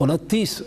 29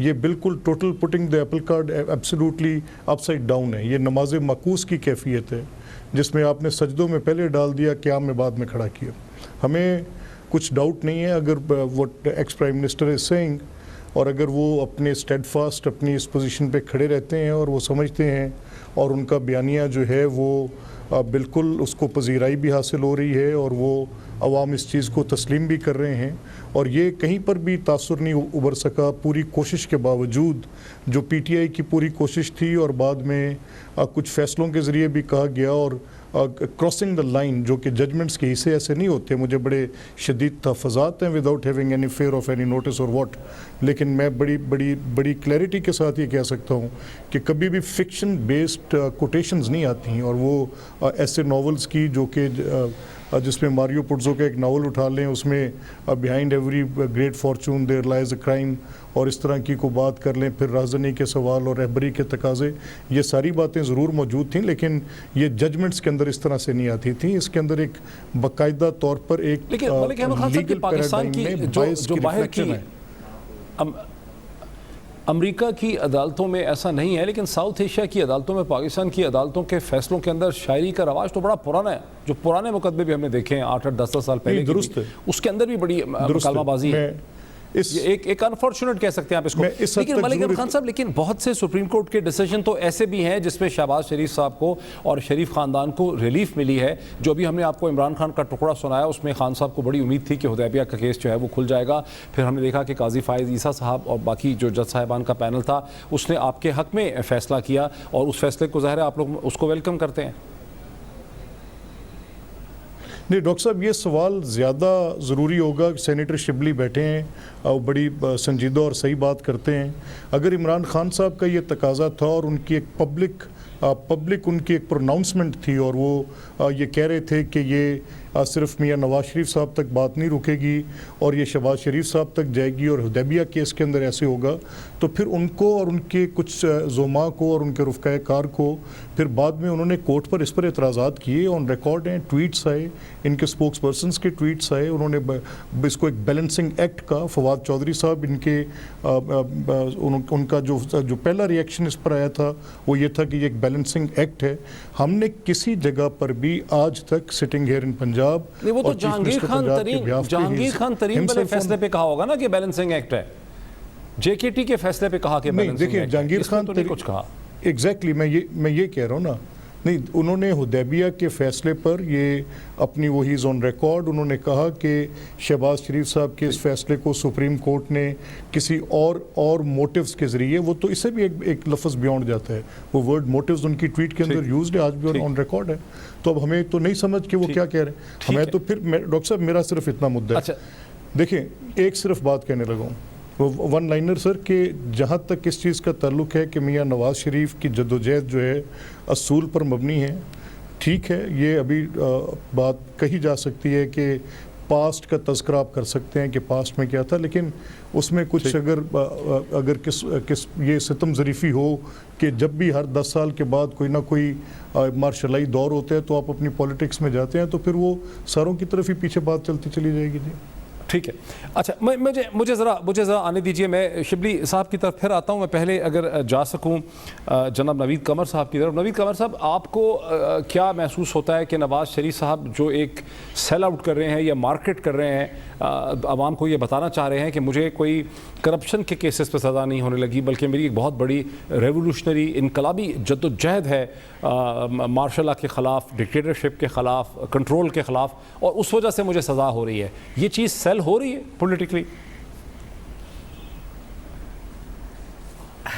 یہ بالکل total putting the apple card absolutely up side down ہے. یہ نماز معکوس کی کیفیت ہے جس میں آپ نے سجدوں میں پہلے ڈال دیا, قیام میں بعد میں کھڑا کیا. ہمیں کچھ ڈاؤٹ نہیں ہے اگر what ex prime minister is saying, اور اگر وہ اپنے اسٹیڈ فاسٹ اپنی اس پوزیشن پہ کھڑے رہتے ہیں اور وہ سمجھتے ہیں اور ان کا بیانیہ جو ہے وہ بالکل اس کو پذیرائی بھی حاصل ہو رہی ہے اور وہ عوام اس چیز کو تسلیم بھی کر رہے ہیں, اور یہ کہیں پر بھی تاثر نہیں ابھر سکا پوری کوشش کے باوجود, جو پی ٹی آئی کی پوری کوشش تھی اور بعد میں کچھ فیصلوں کے ذریعے بھی کہا گیا, اور کراسنگ دا لائن جو کہ ججمنٹس کے حصے ایسے نہیں ہوتے, مجھے بڑے شدید تحفظات ہیں without having any fear of any notice اور واٹ, لیکن میں بڑی کلیئرٹی کے ساتھ یہ کہہ سکتا ہوں کہ کبھی بھی فکشن بیسڈ کوٹیشنز نہیں آتی ہیں, اور وہ ایسے ناولز کی جو کہ جس میں ماریو پوٹزو کا ایک ناول اٹھا لیں, اس میں behind every great fortune there لائز a crime, اور اس طرح کی کو بات کر لیں, پھر رہزنی کے سوال اور رہبری کے تقاضے, یہ ساری باتیں ضرور موجود تھیں لیکن یہ ججمنٹس کے اندر اس طرح سے نہیں آتی تھیں. اس کے اندر ایک باقاعدہ طور پر ایک لیگل پیراڈائم میں بائس کی ریفلیکشن ہے. امریکہ کی عدالتوں میں ایسا نہیں ہے, لیکن ساؤتھ ایشیا کی عدالتوں میں پاکستان کی عدالتوں کے فیصلوں کے اندر شاعری کا رواج تو بڑا پرانا ہے. جو پرانے مقدمے بھی ہم نے دیکھے ہیں 8-10 سال پہلے, درست ہے, اس کے اندر بھی بڑی مکالمہ بازی ہے. ایک انفارچونیٹ کہہ سکتے ہیں آپ اس کو. لیکن ملک احمد خان صاحب, لیکن بہت سے سپریم کورٹ کے ڈیسیجن تو ایسے بھی ہیں جس میں شہباز شریف صاحب کو اور شریف خاندان کو ریلیف ملی ہے. جو بھی ہم نے آپ کو عمران خان کا ٹکڑا سنایا, اس میں خان صاحب کو بڑی امید تھی کہ حدیبیہ کا کیس جو ہے وہ کھل جائے گا. پھر ہم نے دیکھا کہ قاضی فائز عیسیٰ صاحب اور باقی جو جج صاحبان کا پینل تھا, اس نے آپ کے حق میں فیصلہ کیا, اور اس فیصلے کو ظاہر ہے آپ لوگ اس کو ویلکم کرتے ہیں. نہیں ڈاکٹر صاحب, یہ سوال زیادہ ضروری ہوگا. سینیٹر شبلی بیٹھے ہیں, بڑی سنجیدہ اور صحیح بات کرتے ہیں. اگر عمران خان صاحب کا یہ تقاضا تھا اور ان کی ایک پبلک ان کی ایک پروناؤنسمنٹ تھی, اور وہ یہ کہہ رہے تھے کہ یہ صرف میاں نواز شریف صاحب تک بات نہیں رکے گی اور یہ شہباز شریف صاحب تک جائے گی اور حدیبیہ کیس کے اندر ایسے ہوگا, تو پھر ان کو اور ان کے کچھ زعماء کو اور ان کے رفقائے کار کو پھر بعد میں انہوں نے کورٹ پر اس پر اعتراضات کیے. آن ریکارڈ ہیں, ٹویٹس آئے, ان کے اسپوکس پرسنس کے ٹویٹس آئے. انہوں نے اس کو ایک بیلنسنگ ایکٹ کا, فواد چودھری صاحب ان کے ان کا جو پہلا ریئیکشن اس پر آیا تھا وہ یہ تھا کہ یہ ایک بیلنسنگ ایکٹ ہے. ہم نے کسی جگہ پر بھی آج تک سٹنگ ہیئر ان پنجاب, وہ تو جہانگیر خان ترین والے فیصلے پہ کہا ہوگا نا کہ بیلنسنگ ایکٹ ہے. جے کے ٹی کے فیصلے پہ کہا کہ بیلنسنگ ایکٹ ہے. دیکھیں جہانگیر خان تو نہیں کچھ کہا. ایگزیکٹلی میں یہ کہہ رہا ہوں نا, نہیں انہوں نے حدیبیہ کے فیصلے پر یہ اپنی وہی آن ریکارڈ انہوں نے کہا کہ شہباز شریف صاحب کے اس فیصلے کو سپریم کورٹ نے کسی اور موٹیوز کے ذریعے, وہ تو اسے بھی ایک لفظ بیونڈ جاتا ہے, وہ ورڈ موٹیوز ان کی ٹویٹ کے اندر یوزڈ ہے, آج بھی آن ریکارڈ ہے. تو اب ہمیں تو نہیں سمجھ کہ وہ کیا کہہ رہے ہیں. ہمیں تو پھر ڈاکٹر صاحب میرا صرف اتنا مدعا ہے, دیکھیں ایک صرف بات کہنے لگا ہوں, ون لائنر سر, کہ جہاں تک اس چیز کا تعلق ہے کہ میاں نواز شریف کی جدوجہد جو ہے اصول پر مبنی ہے, ٹھیک ہے, یہ ابھی بات کہی جا سکتی ہے کہ پاسٹ کا تذکرہ آپ کر سکتے ہیں کہ پاسٹ میں کیا تھا, لیکن اس میں کچھ اگر کس یہ ستم ظریفی ہو کہ جب بھی ہر 10 سال کے بعد کوئی نہ کوئی مارشلائی دور ہوتا ہے تو آپ اپنی پولیٹکس میں جاتے ہیں, تو پھر وہ ساروں کی طرف ہی پیچھے بات چلتی چلی جائے گی. جی ٹھیک ہے. اچھا مجھے ذرا آنے دیجئے, میں شبلی صاحب کی طرف پھر آتا ہوں. میں پہلے اگر جا سکوں جناب نوید قمر صاحب کی طرف. نوید قمر صاحب, آپ کو کیا محسوس ہوتا ہے کہ نواز شریف صاحب جو ایک سیل آؤٹ کر رہے ہیں یا مارکیٹ کر رہے ہیں, عوام کو یہ بتانا چاہ رہے ہیں کہ مجھے کوئی کرپشن کے کیسز پہ سزا نہیں ہونے لگی بلکہ میری ایک بہت بڑی ریولوشنری انقلابی جد و جہد ہے مارشل لا کے خلاف, ڈکٹیٹرشپ کے خلاف, کنٹرول کے خلاف, اور اس وجہ سے مجھے سزا ہو رہی ہے, یہ چیز سیل ہو رہی ہے پولیٹیکلی؟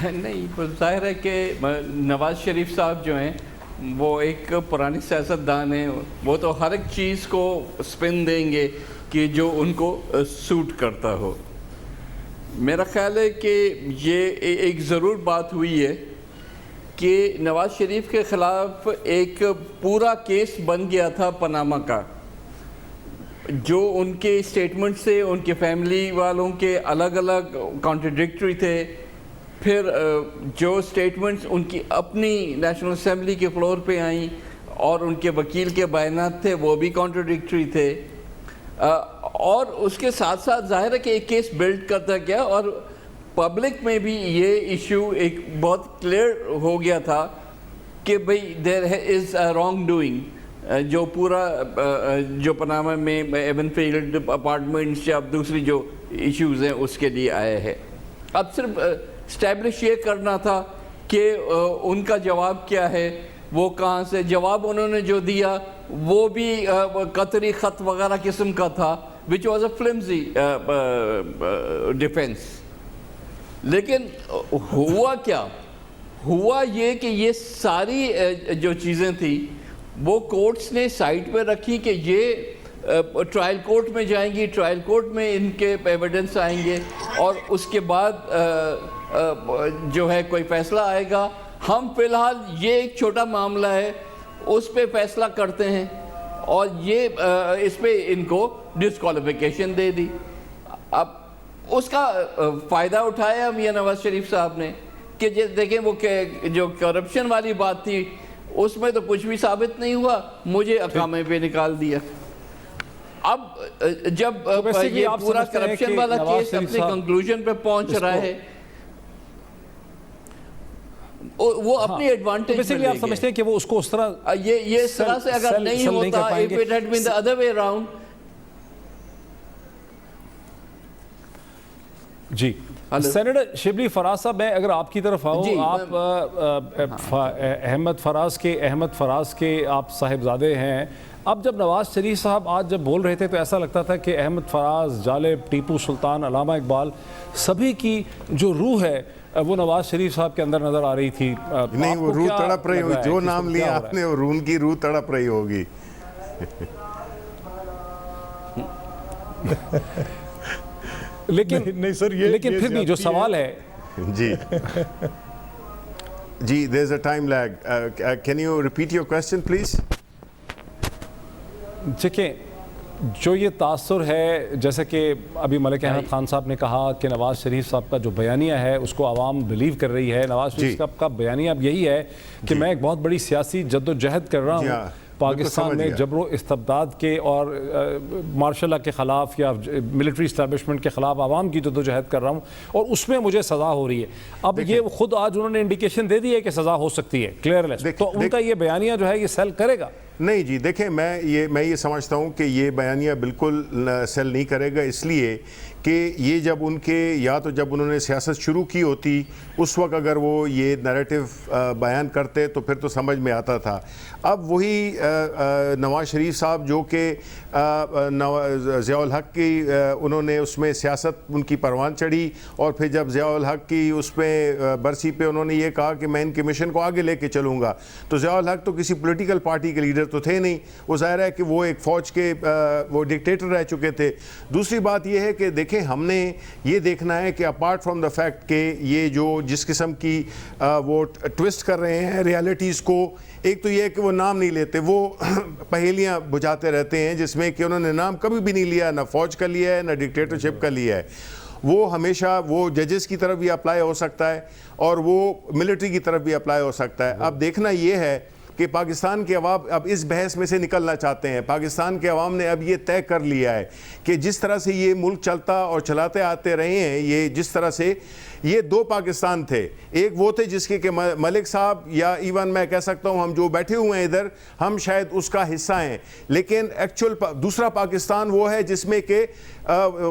نہیں, ظاہر ہے کہ نواز شریف صاحب جو ہیں وہ ایک پرانی سیاستدان ہیں, وہ تو ہر ایک چیز کو سپن دیں گے کہ جو ان کو سوٹ کرتا ہو. میرا خیال ہے کہ یہ ایک ضرور بات ہوئی ہے کہ نواز شریف کے خلاف ایک پورا کیس بن گیا تھا پاناما کا, جو ان کے سٹیٹمنٹ سے ان کے فیملی والوں کے الگ الگ کانٹرڈکٹری تھے. پھر جو سٹیٹمنٹس ان کی اپنی نیشنل اسمبلی کے فلور پہ آئیں اور ان کے وکیل کے بیانات تھے وہ بھی کانٹرڈکٹری تھے, اور اس کے ساتھ ساتھ ظاہر ہے کہ ایک کیس بلڈ کرتا گیا, اور پبلک میں بھی یہ ایشو ایک بہت کلیئر ہو گیا تھا کہ بھئی دیر از رانگ ڈوئنگ، جو پورا جو پاناما میں ایون فیلڈ اپارٹمنٹس یا دوسری جو ایشوز ہیں اس کے لیے آئے ہیں. اب صرف اسٹیبلش یہ کرنا تھا کہ ان کا جواب کیا ہے، وہ کہاں سے. جواب انہوں نے جو دیا وہ بھی قطری خط وغیرہ قسم کا تھا which was a flimsy defense. لیکن ہوا کیا؟ ہوا یہ کہ یہ ساری جو چیزیں تھیں وہ کورٹس نے سائٹ پہ رکھی کہ یہ ٹرائل کورٹ میں جائیں گی، ٹرائل کورٹ میں ان کے ایویڈنس آئیں گے اور اس کے بعد جو ہے کوئی فیصلہ آئے گا. ہم فی الحال یہ ایک چھوٹا معاملہ ہے اس پہ فیصلہ کرتے ہیں اور یہ اس پہ ان کو ڈسکوالیفیکیشن دے دی. اب اس کا فائدہ اٹھایا میاں نواز شریف صاحب نے کہ دیکھیں وہ جو کرپشن والی بات تھی اس میں تو کچھ بھی ثابت نہیں ہوا، مجھے اقامے پہ نکال دیا. اب جب یہ پورا کرپشن والا کیس اپنے کنکلوژن پہ پہنچ رہا ہے وہ اپنی ایڈوانٹیج میں لے گئے. آپ سمجھتے ہیں کہ وہ اس کو اس طرح یہ اس طرح سے اگر نہیں ہوتا if it had been the other way around. جی سینیٹر شبلی فراز صاحب، میں اگر آپ کی طرف آؤں، آپ احمد فراز کے آپ صاحبزادے ہیں. اب جب نواز شریف صاحب آج جب بول رہے تھے تو ایسا لگتا تھا کہ احمد فراز، جالب، ٹیپو سلطان، علامہ اقبال، سبھی کی جو روح ہے وہ نواز شریف صاحب کے اندر نظر آ رہی تھی. نہیں، وہ روح تڑپ رہی ہوگی، جو نام لیا آپ نے وہ ان کی روح تڑپ رہی ہوگی. لیکن پھر بھی جو سوال ہے جی there is a time lag. Can you repeat your question please? دیکھیں جو یہ تاثر ہے، جیسے کہ ابھی ملک احمد خان صاحب نے کہا کہ نواز شریف صاحب کا جو بیانیہ ہے اس کو عوام بلیو کر رہی ہے. نواز شریف صاحب کا بیانیہ اب یہی ہے کہ میں ایک بہت بڑی سیاسی جد و جہد کر رہا ہوں پاکستان میں جبر و استبداد کے اور مارشل لا کے خلاف یا ملٹری اسٹیبلشمنٹ کے خلاف عوام کی جد و جہد کر رہا ہوں اور اس میں مجھے سزا ہو رہی ہے. اب یہ خود آج انہوں نے انڈیکیشن دے دی ہے کہ سزا ہو سکتی ہے کلیئرلیس، تو ان کا یہ بیانیہ جو ہے یہ سیل کرے گا؟ نہیں جی، دیکھیں میں یہ سمجھتا ہوں کہ یہ بیانیہ بالکل سیل نہیں کرے گا، اس لیے کہ یہ جب ان کے یا تو جب انہوں نے سیاست شروع کی ہوتی اس وقت اگر وہ یہ نیریٹو بیان کرتے تو پھر تو سمجھ میں آتا تھا. اب وہی نواز شریف صاحب جو کہ ضیاء الحق کی انہوں نے اس میں سیاست ان کی پروان چڑھی اور پھر جب ضیاء الحق کی اس پہ برسی پہ انہوں نے یہ کہا کہ میں ان کے مشن کو آگے لے کے چلوں گا، تو ضیاء الحق تو کسی پولیٹیکل پارٹی کے لیڈر تو تھے نہیں، وہ ظاہر ہے کہ وہ ایک فوج کے وہ ڈکٹیٹر رہ چکے تھے. دوسری بات یہ ہے کہ دیکھیں ہم نے یہ دیکھنا ہے کہ اپارٹ فرام دا فیکٹ کہ یہ جو جس قسم کی وہ ٹوسٹ کر رہے ہیں ریالٹیز کو، ایک تو یہ ہے کہ وہ نام نہیں لیتے، وہ پہیلیاں بجھاتے رہتے ہیں جس میں کہ انہوں نے نام کبھی بھی نہیں لیا، نہ فوج کا لیا ہے نہ ڈکٹیٹرشپ کا لیا ہے. وہ ہمیشہ وہ ججز کی طرف بھی اپلائی ہو سکتا ہے اور وہ ملٹری کی طرف بھی اپلائی ہو سکتا ہے. اب دیکھنا یہ ہے کہ پاکستان کے عوام اب اس بحث میں سے نکلنا چاہتے ہیں. پاکستان کے عوام نے اب یہ طے کر لیا ہے کہ جس طرح سے یہ ملک چلتا اور چلاتے آتے رہے ہیں، یہ جس طرح سے یہ دو پاکستان تھے، ایک وہ تھے جس کے کہ ملک صاحب یا ایون میں کہہ سکتا ہوں ہم جو بیٹھے ہوئے ہیں ادھر ہم شاید اس کا حصہ ہیں، لیکن ایکچول دوسرا پاکستان وہ ہے جس میں کہ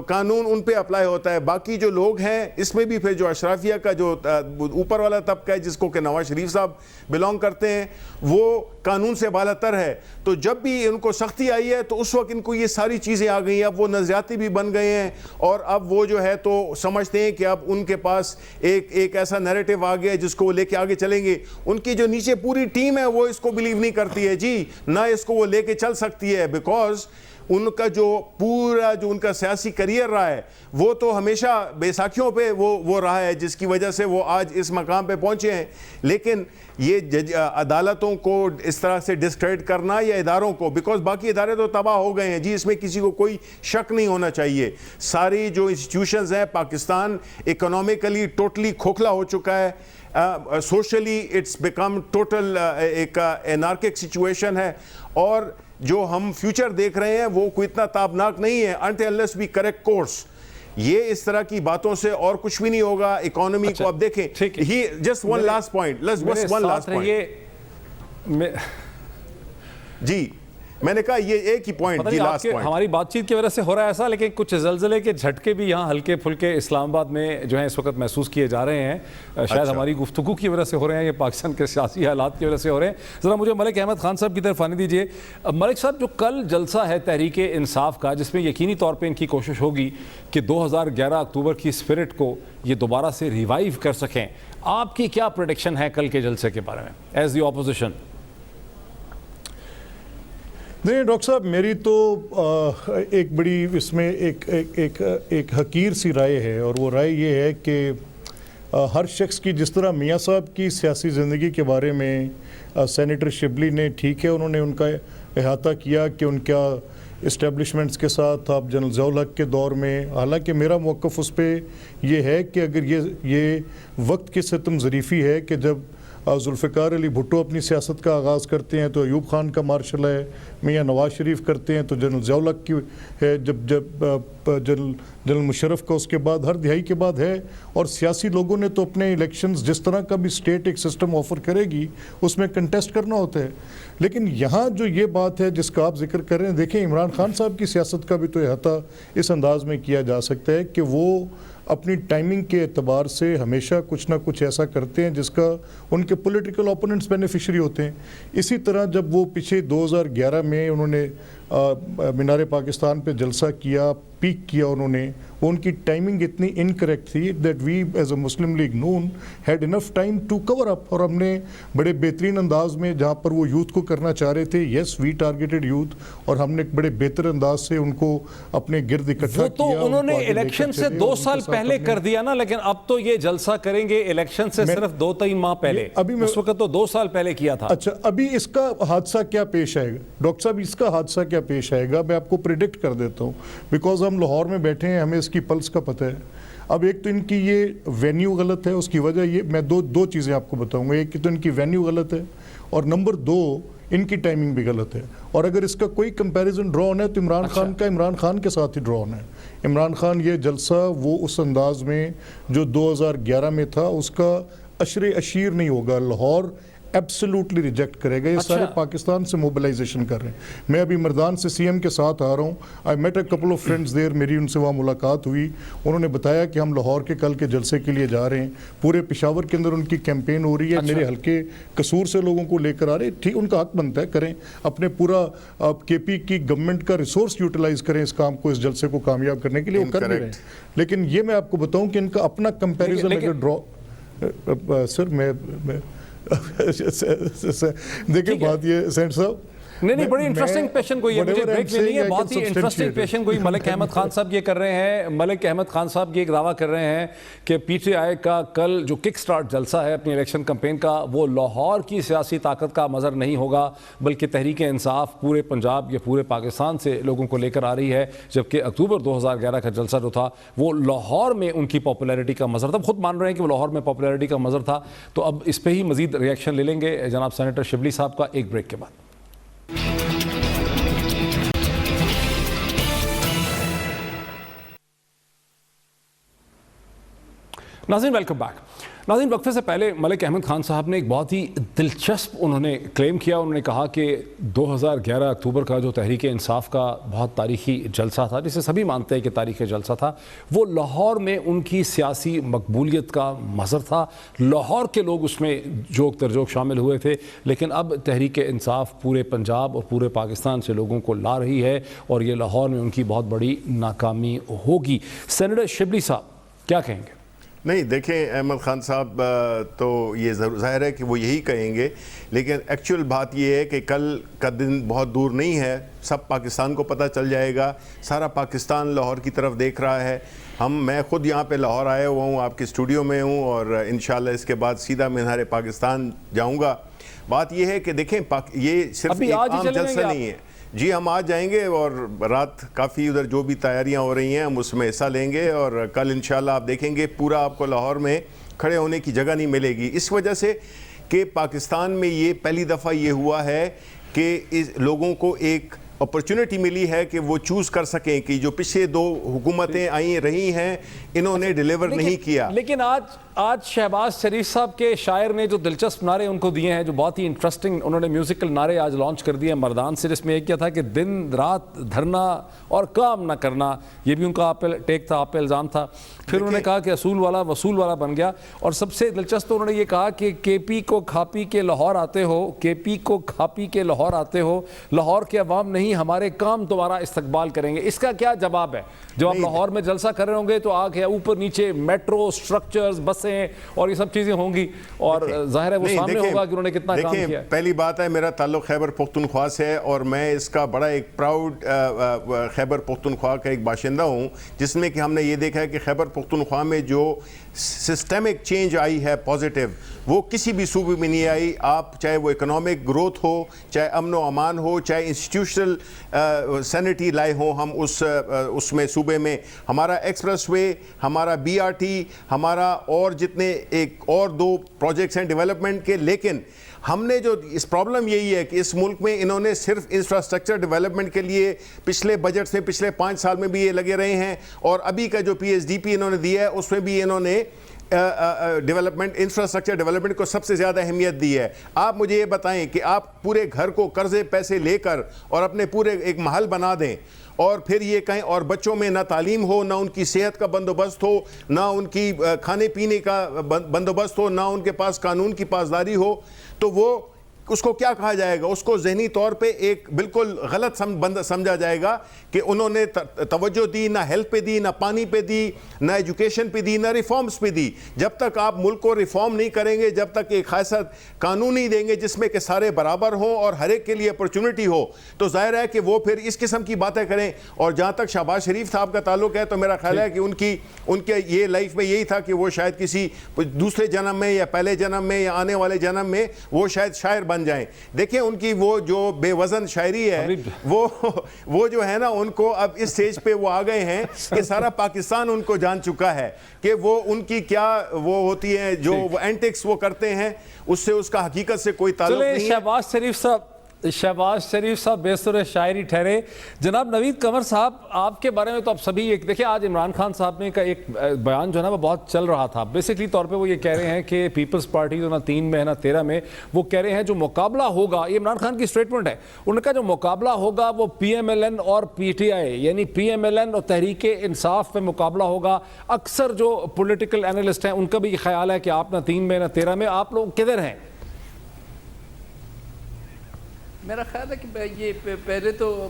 قانون ان پہ اپلائی ہوتا ہے. باقی جو لوگ ہیں اس میں بھی پھر جو اشرافیہ کا جو اوپر والا طبقہ ہے جس کو کہ نواز شریف صاحب بلونگ کرتے ہیں وہ قانون سے بالا تر ہے. تو جب بھی ان کو سختی آئی ہے تو اس وقت ان کو یہ ساری چیزیں آ گئی ہیں، اب وہ نظریاتی بھی بن گئے ہیں اور اب وہ جو ہے تو سمجھتے ہیں کہ اب ان کے پاس ایک ایسا نیریٹو آ گیا جس کو وہ لے کے آگے چلیں گے. ان کی جو نیچے پوری ٹیم ہے وہ اس کو بلیو نہیں کرتی ہے جی، نہ اس کو وہ لے کے چل سکتی ہے، بیکاز ان کا جو پورا جو ان کا سیاسی کریئر رہا ہے وہ تو ہمیشہ بیساکھیوں پہ وہ رہا ہے جس کی وجہ سے وہ آج اس مقام پہ پہنچے ہیں. لیکن یہ عدالتوں کو اس طرح سے ڈسکریڈٹ کرنا یا اداروں کو، بیکاز باقی ادارے تو تباہ ہو گئے ہیں جی، اس میں کسی کو کوئی شک نہیں ہونا چاہیے. ساری جو انسٹیٹیوشنز ہیں، پاکستان اکنامکلی ٹوٹلی کھوکھلا ہو چکا ہے، سوشلی اٹس بیکم ٹوٹل ایک انارکک سچویشن ہے اور جو ہم فیوچر دیکھ رہے ہیں وہ کوئی اتنا تابناک نہیں ہے until unless we correct course. یہ اس طرح کی باتوں سے اور کچھ بھی نہیں ہوگا. اکانومی کو اب دیکھیں, ہی just one last point, let's one last point. جی میں نے کہا یہ ایک ہی پوائنٹ, جی لاسٹ پوائنٹ. ہماری بات چیت کی وجہ سے ہو رہا ہے ایسا, لیکن کچھ زلزلے کے جھٹکے بھی یہاں ہلکے پھلکے اسلام آباد میں جو ہیں اس وقت محسوس کیے جا رہے ہیں. شاید ہماری گفتگو کی وجہ سے ہو رہے ہیں, یہ پاکستان کے سیاسی حالات کی وجہ سے ہو رہے ہیں. ذرا مجھے ملک احمد خان صاحب کی طرف آنے دیجیے. ملک صاحب, جو کل جلسہ ہے تحریک انصاف کا, جس میں یقینی طور پہ ان کی کوشش ہوگی کہ 2011 اکتوبر کی اسپرٹ کو یہ دوبارہ سے ریوائیو کر سکیں, آپ کی کیا پریڈکشن ہے کل کے جلسے کے بارے میں ایز دی اپوزیشن؟ نہیں ڈاکٹر صاحب, میری تو ایک بڑی اس میں ایک حقیر سی رائے ہے, اور وہ رائے یہ ہے کہ ہر شخص کی, جس طرح میاں صاحب کی سیاسی زندگی کے بارے میں سینیٹر شبلی نے, ٹھیک ہے انہوں نے ان کا احاطہ کیا کہ ان کا اسٹیبلشمنٹس کے ساتھ آپ جنرل ضیاء الحق کے دور میں, حالانکہ میرا موقف اس پہ یہ ہے کہ اگر یہ وقت کی ستم ظریفی ہے کہ جب ذوالفقار علی بھٹو اپنی سیاست کا آغاز کرتے ہیں تو ایوب خان کا مارشل ہے, میاں نواز شریف کرتے ہیں تو جنرل ضیاء الحق کی ہے, جب جنرل مشرف کا اس کے بعد ہر دہائی کے بعد ہے. اور سیاسی لوگوں نے تو اپنے الیکشنز جس طرح کا بھی اسٹیٹ ایک سسٹم آفر کرے گی اس میں کنٹیسٹ کرنا ہوتا ہے. لیکن یہاں جو یہ بات ہے جس کا آپ ذکر کر رہے ہیں, دیکھیں عمران خان صاحب کی سیاست کا بھی تو احاطہ اس انداز میں کیا جا سکتا ہے کہ وہ اپنی ٹائمنگ کے اعتبار سے ہمیشہ کچھ نہ کچھ ایسا کرتے ہیں جس کا ان کے پولیٹیکل اوپوننٹس بینیفیشری ہوتے ہیں. اسی طرح جب وہ پیچھے 2011 میں انہوں نے مینار پاکستان پہ جلسہ کیا, پیک کیا انہوں نے, وہ ان کی ٹائمنگ اتنی انکریکٹ تھی that we as a Muslim League Noon had enough time to cover up, اور ہم نے بڑے بہترین انداز میں جہاں پر وہ یوتھ کو کرنا چاہ رہے تھے, یس وی ٹارگیٹڈ یوتھ, اور ہم نے بڑے بہتر انداز سے ان کو اپنے گرد اکٹھا کیا. وہ تو انہوں نے الیکشن سے 2 سال پہلے کر دیا نا, لیکن اب تو یہ جلسہ کریں گے الیکشن سے صرف 2-3 ماہ پہلے, اس وقت تو 2 سال پہلے کیا تھا. اچھا, ابھی اس کا حادثہ کیا پیش آئے گا ڈاکٹر صاحب, اس کا حادثہ کیا پیش آئے گا میں آپ کو پریڈکٹ کر دیتا ہوں, بیکاز ہم لاہور میں بیٹھے ہیں, ہمیں اس کی پلس کا پتہ ہے. اب ایک تو ان کی یہ وینیو غلط ہے, اس کی وجہ یہ میں دو چیزیں آپ کو بتاؤں گا. ایک تو ان کی وینیو غلط ہے, اور نمبر 2 ان کی ٹائمنگ بھی غلط ہے. اور اگر اس کا کوئی کمپیریزن ڈرا ہونا ہے تو عمران خان کا عمران خان کے ساتھ ہی ڈرا ہونا ہے. عمران خان یہ جلسہ وہ اس انداز میں جو 2011 میں تھا اس کا اشیر نہیں ہوگا. لاہور ایبسلیوٹلی ریجیکٹ کرے گا. یہ سارے پاکستان سے موبلائزیشن کر رہے ہیں. میں ابھی مردان سے سی ایم کے ساتھ آ رہا ہوں. I met a couple of friends there, میری ان سے وہاں ملاقات ہوئی. انہوں نے بتایا کہ ہم لاہور کے کل کے جلسے کے لیے جا رہے ہیں. پورے پشاور کے اندر ان کی کیمپین ہو رہی ہے. میرے حلقے قصور سے لوگوں کو لے کر آ رہے ہیں. ٹھیک, ان کا حق بنتا ہے, کریں اپنے پورا کے پی کی گورنمنٹ کا ریسورس یوٹیلائز کریں اس کام کو, اس جلسے کو کامیاب کرنے کے لیے, وہ کر بھی رہے ہیں. لیکن یہ میں آپ کو بتاؤں کہ ان کا اپنا کمپیریزن اگر ڈرا, سر میں دیکھیں بات یہ سینٹ صاحب, نہیں بڑی انٹرسٹنگ پیشن گوئی ہے, مجھے بریک لینی ہے, بہت ہی انٹرسٹنگ پیشن گوئی ملک احمد خان صاحب یہ کر رہے ہیں. ملک احمد خان صاحب یہ ایک دعویٰ کر رہے ہیں کہ پی ٹی آئی کا کل جو کک سٹارٹ جلسہ ہے اپنی الیکشن کمپین کا, وہ لاہور کی سیاسی طاقت کا مظہر نہیں ہوگا, بلکہ تحریک انصاف پورے پنجاب یا پورے پاکستان سے لوگوں کو لے کر آ رہی ہے, جبکہ اکتوبر 2011 کا جلسہ جو تھا وہ لاہور میں ان کی پاپولیرٹی کا مظہر تھا. خود مان رہے ہیں کہ وہ لاہور میں پاپولیرٹی کا مظہر تھا. تو اب اس پہ ہی مزید ریئیکشن لے لیں گے جناب سینیٹر شبلی صاحب کا ایک بریک کے بعد. ناظرین ویلکم بیک. ناظرین, وقفے سے پہلے ملک احمد خان صاحب نے ایک بہت ہی دلچسپ انہوں نے کلیم کیا. انہوں نے کہا کہ 2011 اکتوبر کا جو تحریک انصاف کا بہت تاریخی جلسہ تھا, جسے سبھی مانتے ہیں کہ تاریخی جلسہ تھا, وہ لاہور میں ان کی سیاسی مقبولیت کا مظہر تھا. لاہور کے لوگ اس میں جوک در جوک شامل ہوئے تھے, لیکن اب تحریک انصاف پورے پنجاب اور پورے پاکستان سے لوگوں کو لا رہی ہے, اور یہ لاہور میں ان کی بہت بڑی ناکامی ہوگی. سینیٹر شبلی صاحب کیا کہیں گے؟ نہیں دیکھیں, احمد خان صاحب تو یہ ظاہر ہے کہ وہ یہی کہیں گے, لیکن ایکچوئل بات یہ ہے کہ کل کا دن بہت دور نہیں ہے, سب پاکستان کو پتہ چل جائے گا. سارا پاکستان لاہور کی طرف دیکھ رہا ہے. میں خود یہاں پہ لاہور آیا ہوا ہوں, آپ کے اسٹوڈیو میں ہوں, اور انشاءاللہ اس کے بعد سیدھا مینار پاکستان جاؤں گا. بات یہ ہے کہ دیکھیں یہ صرف ایک عام جلسہ نہیں ہے. جی ہم آج جائیں گے, اور رات کافی ادھر جو بھی تیاریاں ہو رہی ہیں ہم اس میں حصہ لیں گے, اور کل انشاءاللہ آپ دیکھیں گے پورا آپ کو لاہور میں کھڑے ہونے کی جگہ نہیں ملے گی, اس وجہ سے کہ پاکستان میں یہ پہلی دفعہ یہ ہوا ہے کہ اس لوگوں کو ایک اپرچونٹی ملی ہے کہ وہ چوز کر سکیں کہ جو پچھلے 2 حکومتیں آئی رہی ہیں انہوں نے ڈیلیور نہیں کیا. لیکن آج شہباز شریف صاحب کے شاعر نے جو دلچسپ نعرے ان کو دیے ہیں جو بہت ہی انٹرسٹنگ انہوں نے میوزیکل نعرے آج لانچ کر دیے مردان سے, جس میں ایک کیا تھا کہ دن رات دھرنا اور کام نہ کرنا, یہ بھی ان کا ٹیک تھا, آپ پہ الزام تھا. پھر انہوں نے کہا کہ اصول والا وصول والا بن گیا, اور سب سے دلچسپ تو انہوں نے یہ کہا کہ کے پی کو کھا پی کے لاہور آتے ہو, کے پی کو کھا پی کے لاہور آتے ہو, لاہور کے عوام نہیں ہمارے کام تمہارا استقبال کریں گے. اس کا کیا جواب ہے؟ جب آپ لاہور میں جلسہ کر رہے ہوں گے تو آگے اوپر نیچے میٹرو سٹرکچرز بسیں اور یہ سب چیزیں ہوں گی, اور ظاہر ہے وہ سامنے ہوگا کہ انہوں نے کتنا کام کیا ہے. پہلی بات ہے میرا تعلق خیبر پختونخوا سے ہے, اور میں اس کا بڑا ایک پراؤڈ خیبر پختونخوا کا ایک باشندہ ہوں, جس میں کہ ہم نے یہ دیکھا ہے کہ خیبر پختونخوا میں جو سسٹمک چینج آئی ہے پازیٹیو, وہ کسی بھی صوبے میں نہیں آئی. آپ چاہے وہ اکنامک گروتھ ہو, چاہے امن و امان ہو, چاہے انسٹیٹیوشنل سینٹی لائے ہوں ہم اس میں صوبے میں, ہمارا ایکسپریس وے, ہمارا بی آر ٹی, ہمارا اور جتنے ایک اور 2 پروجیکٹس ہیں ڈیولپمنٹ کے. لیکن ہم نے جو اس پرابلم یہی ہے کہ اس ملک میں انہوں نے صرف انفراسٹرکچر ڈیولپمنٹ کے لیے پچھلے بجٹ سے پچھلے 5 سال میں بھی یہ لگے رہے ہیں, اور ابھی کا جو پی ایس ڈی پی انہوں نے دیا ہے اس میں بھی انہوں نے ڈیولپمنٹ انفراسٹرکچر ڈیولپمنٹ کو سب سے زیادہ اہمیت دی ہے. آپ مجھے یہ بتائیں کہ آپ پورے گھر کو قرضے پیسے لے کر اور اپنے پورے ایک محل بنا دیں, اور پھر یہ کہیں اور بچوں میں نہ تعلیم ہو, نہ ان کی صحت کا بندوبست ہو, نہ ان کی کھانے پینے کا بندوبست ہو, نہ ان کے پاس قانون کی پاسداری ہو, تو وہ اس کو کیا کہا جائے گا؟ اس کو ذہنی طور پہ ایک بالکل غلط سمجھا جائے گا کہ انہوں نے توجہ دی, نہ ہیلتھ پہ دی, نہ پانی پہ دی, نہ ایجوکیشن پہ دی, نہ ریفارمز پہ دی. جب تک آپ ملک کو ریفارم نہیں کریں گے, جب تک ایک خاصا قانون نہیں دیں گے جس میں کہ سارے برابر ہوں اور ہر ایک کے لیے اپرچونٹی ہو, تو ظاہر ہے کہ وہ پھر اس قسم کی باتیں کریں. اور جہاں تک شہباز شریف صاحب کا تعلق ہے تو میرا خیال ہے کہ ان کے یہ لائف میں یہی تھا کہ وہ شاید کسی دوسرے جنم میں یا پہلے جنم میں یا آنے والے جنم میں وہ شاید شاعر بن جائیں. دیکھیں ان کی وہ جو بے وزن شاعری ہے وہ جو ہے نا, ان کو اب اس سٹیج پہ وہ آ گئے ہیں کہ سارا پاکستان ان کو جان چکا ہے کہ وہ ان کی کیا وہ ہوتی ہیں جو وہ اینٹکس وہ کرتے ہیں, اس سے اس کا حقیقت سے کوئی تعلق نہیں ہے. شہباز شریف صاحب بیسر شاعری ٹھہرے. جناب نوید قمر صاحب, آپ کے بارے میں تو آپ سبھی ایک دیکھیں, آج عمران خان صاحب نے کا ایک بیان جو ہے نا وہ بہت چل رہا تھا. بیسکلی طور پہ وہ یہ کہہ رہے ہیں کہ پیپلز پارٹی جو نہ 3 میں ہے نہ 13 میں, وہ کہہ رہے ہیں جو مقابلہ ہوگا, یہ عمران خان کی اسٹیٹمنٹ ہے, انہوں نے کہا جو مقابلہ ہوگا وہ پی ایم ایل این اور پی ٹی آئی, یعنی پی ایم ایل این اور تحریک انصاف میں مقابلہ ہوگا. اکثر جو پولیٹیکل اینالسٹ ہیں ان کا بھی یہ خیال ہے کہ آپ نہ 3 میں نہ 13 میں, آپ لوگ کدھر ہیں؟ میرا خیال ہے کہ یہ پہلے تو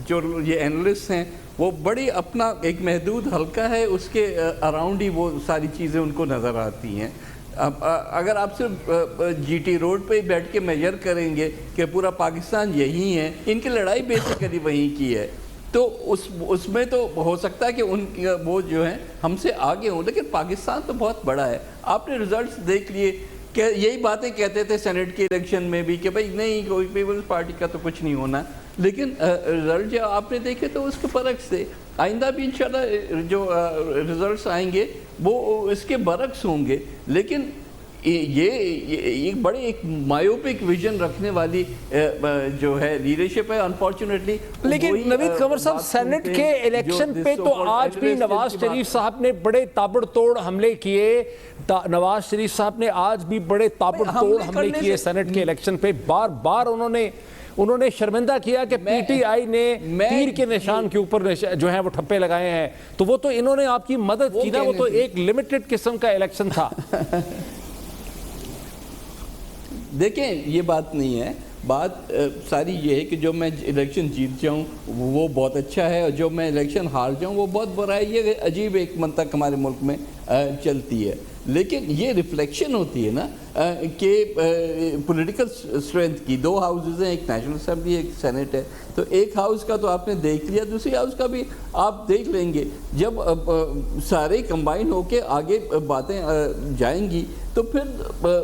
جو یہ اینالسٹ ہیں وہ بڑی اپنا ایک محدود حلقہ ہے, اس کے اراؤنڈ ہی وہ ساری چیزیں ان کو نظر آتی ہیں. اگر آپ صرف جی ٹی روڈ پہ بیٹھ کے میجر کریں گے کہ پورا پاکستان یہی ہے, ان کی لڑائی بیسیکلی وہیں کی ہے, تو اس میں تو ہو سکتا ہے کہ وہ جو ہیں ہم سے آگے ہوں, لیکن پاکستان تو بہت بڑا ہے. آپ نے رزلٹس دیکھ لیے کہ یہی باتیں کہتے تھے سینٹ کے الیکشن میں بھی کہ بھائی نہیں کوئی پیپلز پارٹی کا تو کچھ نہیں ہونا, لیکن رزلٹ جو آپ نے دیکھے تو اس کے برعکس تھے. آئندہ بھی انشاءاللہ جو رزلٹس آئیں گے وہ اس کے برعکس ہوں گے. لیکن یہ بڑے ایک مایوپک ویژن رکھنے والی جو ہے لیڈرشپ ہے انفارچونیٹلی. لیکن نوید قمر صاحب, سینٹ کے الیکشن پہ تو آج بھی نواز شریف صاحب نے بڑے تابڑ توڑ حملے کیے. نواز شریف صاحب نے آج بھی بڑے تابڑ توڑ حملے کیے سینٹ کے الیکشن پہ. بار بار انہوں نے شرمندہ کیا کہ پی ٹی آئی نے تیر کے نشان کے اوپر جو ہیں وہ ٹھپے لگائے ہیں, تو وہ تو انہوں نے آپ کی مدد کی نا, وہ تو ایک لمیٹڈ قسم کا الیکشن تھا. دیکھیں یہ بات نہیں ہے, بات ساری یہ ہے کہ جو میں الیکشن جیت جاؤں وہ بہت اچھا ہے, اور جو میں الیکشن ہار جاؤں وہ بہت برا ہے. یہ عجیب ایک منطق ہمارے ملک میں چلتی ہے. لیکن یہ ریفلیکشن ہوتی ہے نا کہ پولیٹیکل اسٹرینتھ کی. 2 ہاؤسز ہیں, ایک نیشنل اسمبلی ایک سینٹ ہے, تو ایک ہاؤس کا تو آپ نے دیکھ لیا, دوسری ہاؤس کا بھی آپ دیکھ لیں گے. جب سارے کمبائن ہو کے آگے باتیں جائیں گی تو پھر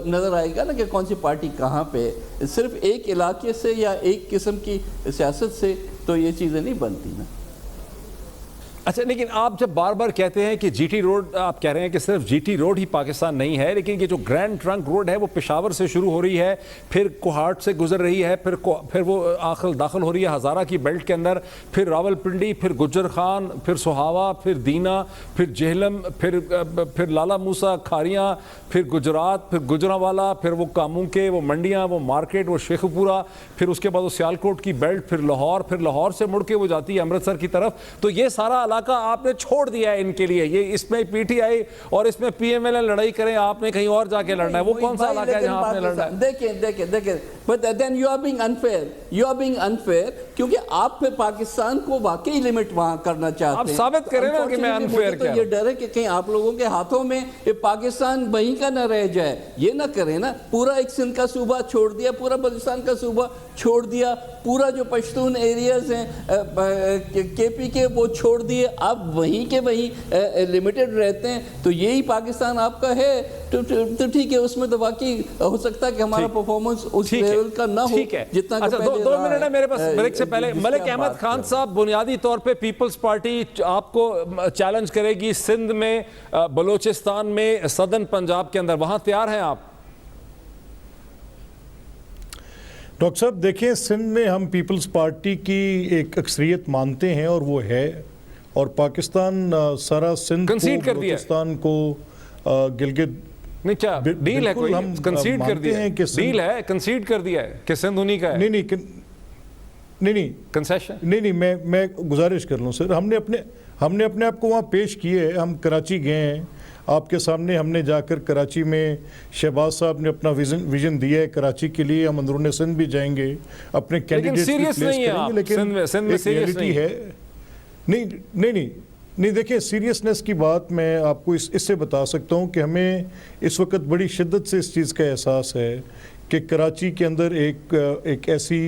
نظر آئے گا نا کہ کون سی پارٹی کہاں پہ. صرف ایک علاقے سے یا ایک قسم کی سیاست سے تو یہ چیزیں نہیں بنتی نا. اچھا لیکن آپ جب بار بار کہتے ہیں کہ جی ٹی روڈ، آپ کہہ رہے ہیں کہ صرف جی ٹی روڈ ہی پاکستان نہیں ہے، لیکن یہ جو گرینڈ ٹرنک روڈ ہے وہ پشاور سے شروع ہو رہی ہے، پھر کوہاٹ سے گزر رہی ہے، پھر وہ داخل ہو رہی ہے ہزارہ کی بیلٹ کے اندر، پھر راول پنڈی، پھر گجر خان، پھر سہاوا، پھر دینا، پھر جہلم، پھر لالا موسیٰ، کھاریاں، پھر گجرات، پھر گجرانوالا، پھر وہ کاموں کے وہ منڈیاں، وہ مارکیٹ، وہ شیخ پورہ، پھر اس کے بعد وہ سیالکوٹ کی بیلٹ، پھر لاہور سے مڑ کے وہ جاتی ہے امرتسر کی طرف. تو یہ سارا علاقہ آپ نے چھوڑ دیا ہے ان کے لیے. یہ اس میں پی ٹی آئی اور اس میں پی ایم ایل لڑائی کریں، آپ نے کہیں اور جا کے لڑنا ہے. وہ کون سا علاقہ ہے جہاں آپ نے لڑنا ہے؟ دیکھیں but then you are being unfair کیونکہ آپ پھر پاکستان کو واقعی لمٹ وہاں کرنا چاہتے ہیں. آپ ثابت کریں نا کہ میں unfair کیا. یہ ڈر ہے کہ کہیں آپ لوگوں کے ہاتھوں میں یہ پاکستان وہیں کا نہ رہ جائے. یہ نہ کریں نا، پورا ایک سندھ کا صوبہ چھوڑ دیا، پورا بلوچستان کا صوبہ چھوڑ دیا، پورا جو پشتون ایریاز ہیں کے پی کے وہ چھوڑ دیے، آپ وہیں کے وہیں لمیٹڈ رہتے ہیں. تو یہی پاکستان آپ کا ہے تو ٹھیک ہے. اس میں تو واقعی ہو سکتا ہے کہ ہمارا پرفارمنس اس لیول کا نہ ہو جتنا کہ پہلے. دو منٹ ہے میرے پاس بریک سے پہلے. ملک احمد خان صاحب، بنیادی طور پہ پیپلز پارٹی آپ کو چیلنج کرے گی سندھ میں، بلوچستان میں، سدرن پنجاب کے اندر، وہاں تیار ہیں آپ؟ ڈاکٹر صاحب دیکھیں، سندھ میں ہم پیپلز پارٹی کی ایک اکثریت مانتے ہیں اور وہ ہے، اور پاکستان سارا سندھ کو، بلوچستان کو، گلگت، نہیں کیا ڈیل ہے کوئی؟ کنسیڈ کر دیا ہے، ڈیل ہے، کنسیڈ کر دیا ہے کہ سندھ انہی کا ہے. نہیں کنسیشن نہیں، میں گزارش کر لوں سر. ہم نے اپنے آپ کو وہاں پیش کیے ہیں. ہم کراچی گئے ہیں، آپ کے سامنے ہم نے جا کر کراچی میں شہباز صاحب نے اپنا ویژن دیا ہے کراچی کے لیے. ہم اندرون سندھ بھی جائیں گے، اپنے کینڈیڈیٹس بھی پلیس کریں گے، لیکن ایک ریئلٹی ہے. نہیں دیکھیں، سیریسنس کی بات میں آپ کو اس سے بتا سکتا ہوں کہ ہمیں اس وقت بڑی شدت سے اس چیز کا احساس ہے کہ کراچی کے اندر ایک ایسی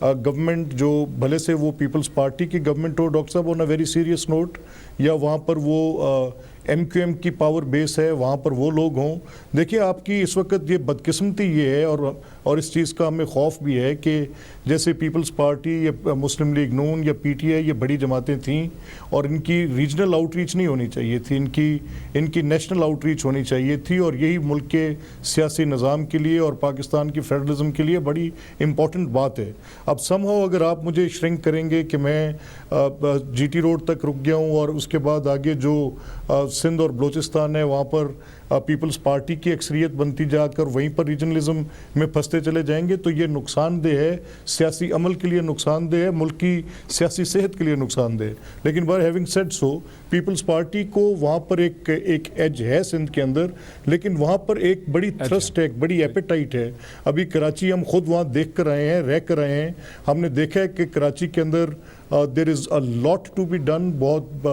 گورنمنٹ جو بھلے سے وہ پیپلز پارٹی کی گورنمنٹ ہو ڈاکٹر صاحب آن اے ویری سیریس نوٹ، یا وہاں پر وہ ایم کیو ایم کی پاور بیس ہے، وہاں پر وہ لوگ ہوں. دیکھیے آپ کی اس وقت یہ بدقسمتی یہ ہے، اور اس چیز کا ہمیں خوف بھی ہے کہ جیسے پیپلز پارٹی یا مسلم لیگ نون یا پی ٹی آئی یہ بڑی جماعتیں تھیں، اور ان کی ریجنل آؤٹ ریچ نہیں ہونی چاہیے تھی، ان کی نیشنل آؤٹ ریچ ہونی چاہیے تھی. اور یہی ملک کے سیاسی نظام کے لیے اور پاکستان کی فیڈرلزم کے لیے بڑی امپورٹنٹ بات ہے. اب سم ہاؤ اگر آپ مجھے شرنک کریں گے کہ میں جی ٹی روڈ تک رک گیا ہوں اور اس کے بعد آگے جو سندھ اور بلوچستان ہے وہاں پر پیپلز پارٹی کی اکثریت بنتی جا کر وہیں پر ریجنلزم میں پھنستے چلے جائیں گے، تو یہ نقصان دہ ہے، سیاسی عمل کے لیے نقصان دہ ہے، ملک کی سیاسی صحت کے لیے نقصان دہ ہے. لیکن by having said so, Peoples Party کو وہاں پر ایک ایج ہے سندھ کے اندر، لیکن وہاں پر ایک بڑی تھرسٹ ہے، ایک بڑی ایپیٹائٹ ہے. ابھی کراچی ہم خود وہاں دیکھ کر آئے ہیں، رہ کر آئے ہیں. ہم نے دیکھا ہے کہ کراچی کے اندر دیر از اے لاٹ ٹو بی ڈن. بہت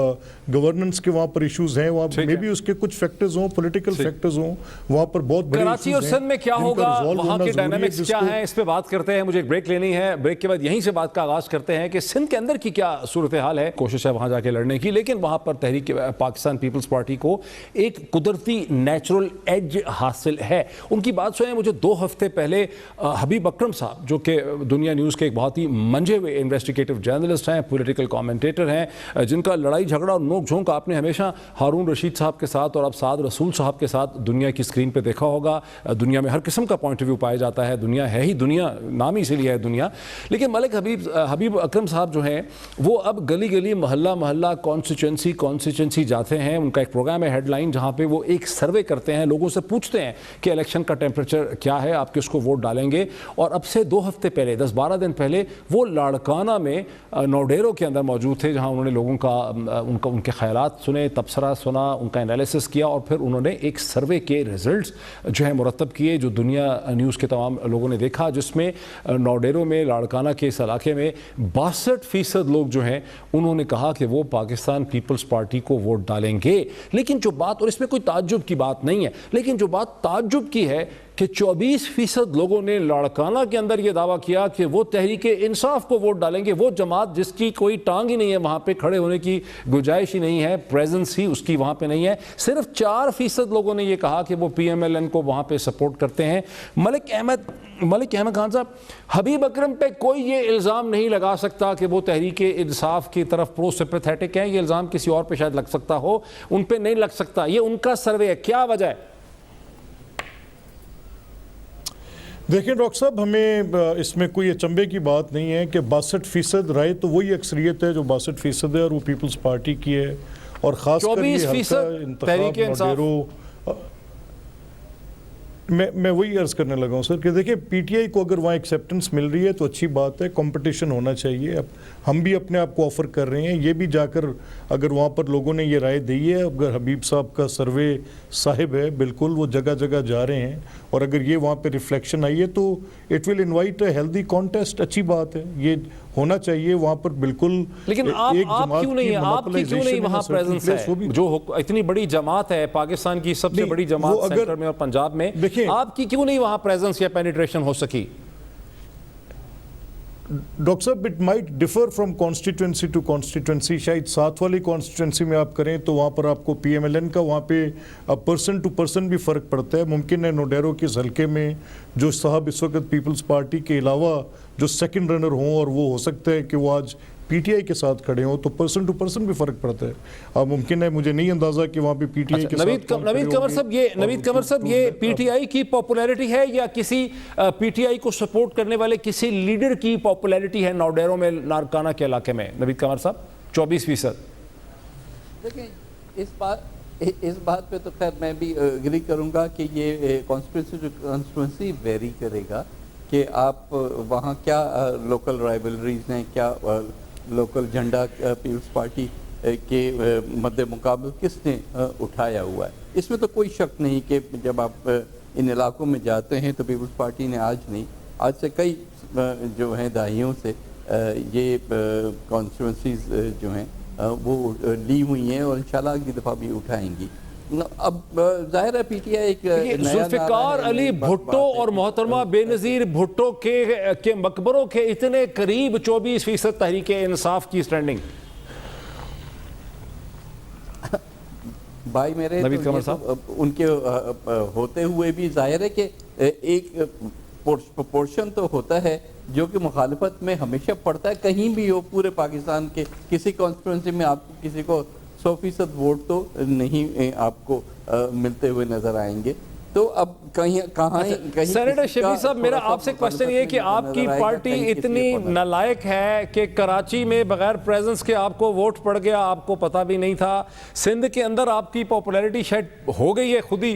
گورننس کے وہاں پر ایشوز ہیں، وہاں میں بھی اس کے کچھ فیکٹرز ہوں، پولیٹیکل فیکٹرز ہوں وہاں پر بہت بڑے. کراچی اور سندھ میں کیا ہوگا، وہاں کے ڈائنامکس کیا ہیں، اس پہ بات کرتے ہیں. مجھے ایک بریک لینی ہے، بریک کے بعد یہیں سے بات کا آغاز کرتے ہیں کہ سندھ کے اندر کی کیا صورتحال ہے. کوشش ہے وہاں جا کے لڑنے کی، لیکن وہاں پر تحریک پاکستان پیپلز پارٹی کو ایک قدرتی نیچرل ایج حاصل ہے. ان کی بات سنیں. مجھے 2 ہفتے پہلے حبیب اکرم صاحب، جو کہ دنیا نیوز کے ایک بہت ہی منجے ہوئے انویسٹیگیٹو جرنلسٹ ہیں، پولیٹیکل کامنٹیٹر ہیں، جن کا لڑائی جھگڑا اور نوک جھونک آپ نے ہمیشہ ہارون رشید صاحب کے ساتھ اور اب سعد رسول صاحب کے ساتھ دنیا کی اسکرین پہ دیکھا ہوگا. دنیا میں ہر قسم کا پوائنٹ آف ویو پایا جاتا ہے. دنیا ہے ہی دنیا، نام ہی اسی لیے ہے دنیا. لیکن ملک حبیب اکرم صاحب جو ہیں وہ اب گلی گلی، محلہ محلہ، کانسٹیچوئنسی جاتے ہیں. ان کا ایک پروگرام ہے ہیڈ لائن، جہاں پہ وہ ایک سروے کرتے ہیں، لوگوں سے پوچھتے ہیں کہ الیکشن کا ٹیمپریچر کیا ہے، آپ کس کو ووٹ ڈالیں گے. اور اب سے 2 ہفتے پہلے، 10-12 دن پہلے، وہ لاڑکانہ میں نوڈیرو کے اندر موجود تھے، جہاں انہوں نے لوگوں کا ان کے خیالات سنے، تبصرہ سنا، ان کا انالیسس کیا، اور پھر انہوں نے ایک سروے کے ریزلٹس جو ہیں مرتب کیے، جو دنیا نیوز کے تمام لوگوں نے دیکھا، جس میں نوڈیرو میں، لاڑکانہ کے اس علاقے میں 62% لوگ جو ہیں انہوں نے کہا کہ وہ پاکستان پیپلز پارٹی کو ووٹ ڈالیں گے. لیکن جو بات، اور اس میں کوئی تعجب کی بات نہیں ہے، لیکن جو بات تعجب کی ہے کہ 24% لوگوں نے لاڑکانہ کے اندر یہ دعویٰ کیا کہ وہ تحریک انصاف کو ووٹ ڈالیں گے، وہ جماعت جس کی کوئی ٹانگ ہی نہیں ہے، وہاں پہ کھڑے ہونے کی گنجائش ہی نہیں ہے، پریزنس ہی اس کی وہاں پہ نہیں ہے۔ صرف 4% لوگوں نے یہ کہا کہ وہ پی ایم ایل این کو وہاں پہ سپورٹ کرتے ہیں۔ ملک احمد خان صاحب، حبیب اکرم پہ کوئی یہ الزام نہیں لگا سکتا کہ وہ تحریک انصاف کی طرف پرو سپیتھیٹک ہیں، یہ الزام کسی اور پہ شاید لگ سکتا ہو، ان پہ نہیں لگ سکتا، یہ ان کا سروے ہے، کیا وجہ ہے؟ دیکھیں ڈاکٹر صاحب، ہمیں اس میں کوئی اچنبے کی بات نہیں ہے کہ 62% رائے تو وہی اکثریت ہے جو 62% ہے، اور وہ پیپلز پارٹی کی ہے، اور خاص کر یہ حلقہ انتخاب نوڈیرو۔ میں وہی عرض کرنے لگا ہوں سر کہ دیکھیں پی ٹی آئی کو اگر وہاں ایکسیپٹنس مل رہی ہے تو اچھی بات ہے، کمپٹیشن ہونا چاہیے۔ اب ہم بھی اپنے آپ کو آفر کر رہے ہیں، یہ بھی جا کر اگر وہاں پر لوگوں نے یہ رائے دی ہے، اگر حبیب صاحب کا سروے صاحب ہے، بالکل وہ جگہ جگہ جا رہے ہیں، اور اگر یہ وہاں پہ ریفلیکشن آئی ہے تو it will invite a healthy contest, اچھی بات ہے، یہ ہونا چاہیے وہاں پر بالکل۔ لیکن آپ کیوں نہیں، آپ کی کیوں نہیں وہاں پریزنس ہے؟ جو اتنی بڑی جماعت ہے، پاکستان کی سب سے بڑی جماعت سینٹر میں اور پنجاب میں، آپ کی کیوں نہیں وہاں پریزنس یا پینیٹریشن ہو سکی؟ ڈاکٹر صاحب it might differ from constituency to constituency, شاید 7 والی کانسٹیٹوئنسی میں آپ کریں تو وہاں پر آپ کو پی ایم ایل این کا وہاں پہ پرسن ٹو پرسن بھی فرق پڑتا ہے۔ ممکن ہے نوڈیرو کے اس حلقے میں جو صاحب اس وقت پیپلز پارٹی کے علاوہ جو سیکنڈ رنر ہوں، اور وہ ہو سکتا ہے کہ وہ آج پی ٹی آئی کے ساتھ کھڑے ہوں، تو پرسن ٹو پرسن بھی فرق پڑتا ہے۔ اب ممکن ہے، مجھے نہیں اندازہ کہ وہاں پہ پی ٹی آئی کے ساتھ نوید قمر صاحب، یہ پی ٹی آئی کی پاپولیرٹی ہے یا کسی پی ٹی آئی کو سپورٹ کرنے والے کسی لیڈر کی پاپولیرٹی ہے نوڈیرو میں، لاڑکانہ کے علاقے میں؟ نوید قمر صاحب 24%۔ دیکھیں اس بات پہ تو خیر میں بھی اگری کروں گا کہ یہ کانسٹیٹوئنسی ویری کرے گا کہ آپ وہاں کیا لوکل رائیولریز ہیں، کیا لوکل جھنڈا پیپلز پارٹی کے مد مقابل کس نے اٹھایا ہوا ہے۔ اس میں تو کوئی شک نہیں کہ جب آپ ان علاقوں میں جاتے ہیں تو پیپلز پارٹی نے آج سے کئی جو ہیں دہائیوں سے یہ کانسٹیٹوئنسیز جو ہیں وہ لی ہوئی ہیں، اور انشاءاللہ اگلی دفعہ بھی اٹھائیں گی۔ اب ظاہر ہے پی ٹی آئی ایک ذوالفقار علی بھٹو اور محترمہ بے نظیر بھٹو کے مقبروں کے اتنے قریب 24% تحریک انصاف کی سٹینڈنگ۔ بھائی میرے ان کے ہوتے ہوئے بھی ظاہر ہے کہ ایک پورشن تو ہوتا ہے جو کہ مخالفت میں ہمیشہ پڑتا ہے، کہیں بھی ہو پورے پاکستان کے کسی کانسٹیٹوئنسی میں آپ کسی کو 100% ووٹ تو نہیں آپ کو ملتے ہوئے نظر آئیں گے۔ تو اب کہاں سینیٹر شفیع صاحب، میرا آپ سے کوشچن یہ ہے کہ آپ کی پارٹی اتنی نالائق ہے کہ کراچی میں بغیر پریزنس کے آپ کو ووٹ پڑ گیا، آپ کو پتہ بھی نہیں تھا۔ سندھ کے اندر آپ کی پاپولیرٹی شاید ہو گئی ہے خود ہی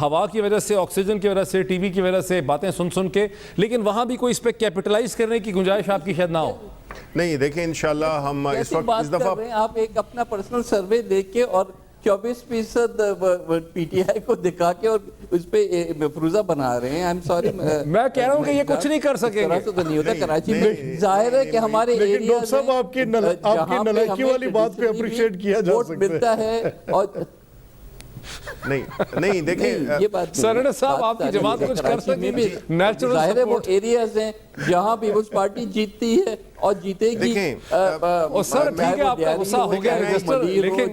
ہوا کی وجہ سے، آکسیجن کی وجہ سے، ٹی وی کی وجہ سے، باتیں سن کے، لیکن وہاں بھی کوئی اس پہ کیپٹلائز کرنے کی گنجائش آپ کی شاید نہ ہو۔ نہیں دیکھیں انشاءاللہ ہم اس وقت اس دفعہ آپ ایک اپنا پرسنل سروے دیکھ کے اور 24% پی ٹی آئی کو دکھا کے اور اس پہ مفروضہ بنا رہے ہیں۔ میں کہہ رہا ہوں کہ یہ کچھ نہیں کر سکیں گے۔ تو نہیں ہوتا کراچی میں، ظاہر ہے کہ ہمارے ایریا میں صاحب آپ کی نلائکی والی بات پہ اپریشیٹ کیا جا سکتا ہے، ملتا ہے۔ اور نہیں دیکھیں یہ بات سینیٹر صاحب آپ کی جماعت کچھ کر سکیں گے، نیچرل ظاہر ہے وہ ایریاز ہیں جہاں پیپلز پارٹی جیتتی ہے اور جیتے گی۔ اور سر ٹھیک ہے، آپ کا غصہ ہو گیا رجسٹر، لیکن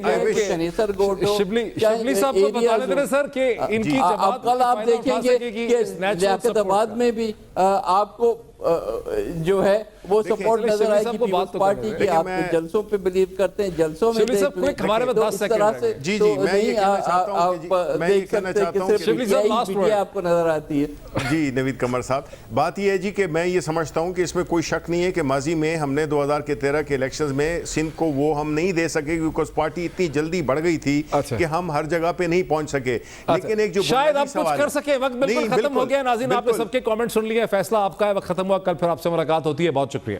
شبلی صاحب کو بتانے دیں سر کہ ان کی جماعت کل آپ دیکھیں گے کہ لیاقت آباد میں بھی آپ کو جو ہے وہ سپورٹ نظر آئے گی پیپلز پارٹی کی۔ آپ جلسوں پہ بلیو کرتے ہیں، جلسوں میں دیکھ لیں تو اس طرح سے نہیں آپ دیکھ سکتے کہ صرف PTI آپ کو نظر آتی ہے۔ جی نوید قمر صاحب، بات یہ ہے جی کہ میں یہ سمجھتا ہوں کہ اس میں کوئی شک نہیں ہے کہ ماضی میں ہم نے 2013 کے الیکشنز میں سندھ کو وہ ہم نہیں دے سکے کیونکہ پارٹی اتنی جلدی بڑھ گئی تھی کہ ہم ہر جگہ پہ نہیں پہنچ سکے۔ لیکن ایک جو شاید آپ کچھ کر سکے، وقت بالکل ختم ہو گیا۔ ناظرین آپ نے سب کے کامنٹ سن لیے، فیصلہ آپ کا ہے، وقت ختم ہوا، کل پھر آپ سے ملاقات ہوتی ہے۔ بہت شکریہ۔